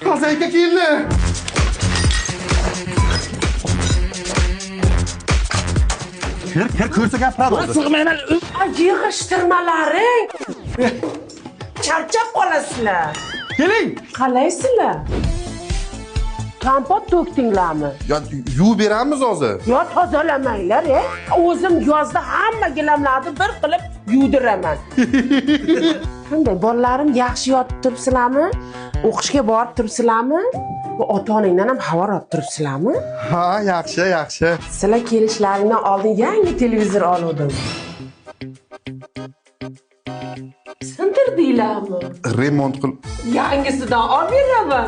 Hozirga keldi. Her ko'rsa gapiradi hozir. Sig'mayman. Yig'ishtirmalaring. Charchab qolasizlar. Keling. Qalaysizlar? Kompot to'kdinglarmi? Ya yuvib beramiz hozir. Yo tozalamanglar, o'zim yozda hamma gilamlarni bir qilib yuvdiraman. Qanday bolalarim yaxshi yotib turibsizlarmi? O'qishga borib turibsizlarmi? Va ota-onangdan ham xabar olib turibsizlarmi? Ha, yaxshi, yaxshi. Sizlar kelishlaringdan oldin yangi televizor oldim. Sindirdinglarmi? Remont qil. Yangisidan olib beraman.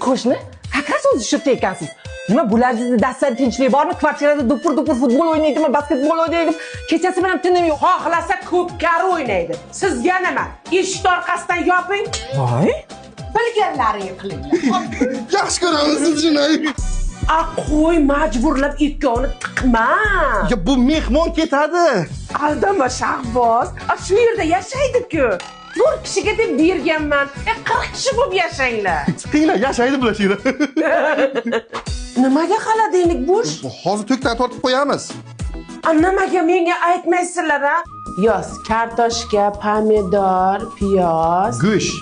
Qo'shni, qaqas o'zi tushib ekansiz. Nima bularda dastlab tinchlik bormi? Kvartirada dupur futbol o'ynaydimi, basketbol o'ynaydimi? Kechasi bilan tinim yo'q. Xohlasa ko'pkari o'ynaydi. Sizga nima? Eshik orqasidan yoping. Voy. Bilganlaringni qilinglar. Yaxshi ko'ramiz sizni. Qo'y, majburlab ikkovini tiqma. Ya bu mehmon ketadi. Aldama Shahboz. Shu yerda yashaydi-ku. 4 kishiga deb berganman. 40 kishi bo'lib yashanglar. Chiqinglar, yashaydi bular shira. Nimaga xolodilnik bo'sh? Hozir to'kdan tortib qo'yamiz. Nimaga menga aytmaysizlar, a? Yoz, kartoshka, pomidor, piyoz. Go'sht.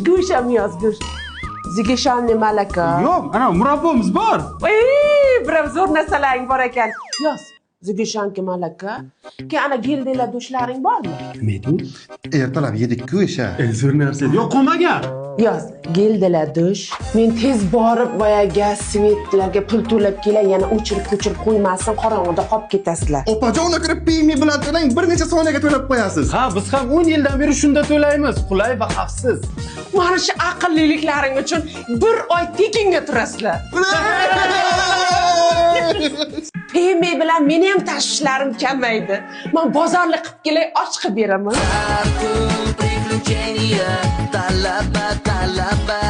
Go'sht ham yoz, go'sht. Zigishonni malaka. Yo'q, ana murabbomiz bor. Biram zo'r narsalar bor ekan. Yoz. Zigishonki malaka. Ke ana gildilar dushlaring bormi? Nima edi? Ertalab yedik go'sht. Zo'r narsa edi. Yo'q, qolmagan. Yoz, gildilar dush. Men tez borib boyaga svetlarga pul to'lab kelay, yana o'chirib qo'ymasin, qorong'ida qolib ketasizlar. Opajon kirib piymi bilan to'lang, bir necha soniyaga to'lab qo'yasiz. Ha, biz ham 10 yildan beri shunda to'laymiz. Qulay va xavfsiz. Mana shu aqlliklaring uchun bir oy tekinga turasizlar. Pemi bilan meni ham tashvishlarim kamaydi. Men bozorlik qilib kelay, och qilib beraman. Приключения, талаба, талаба.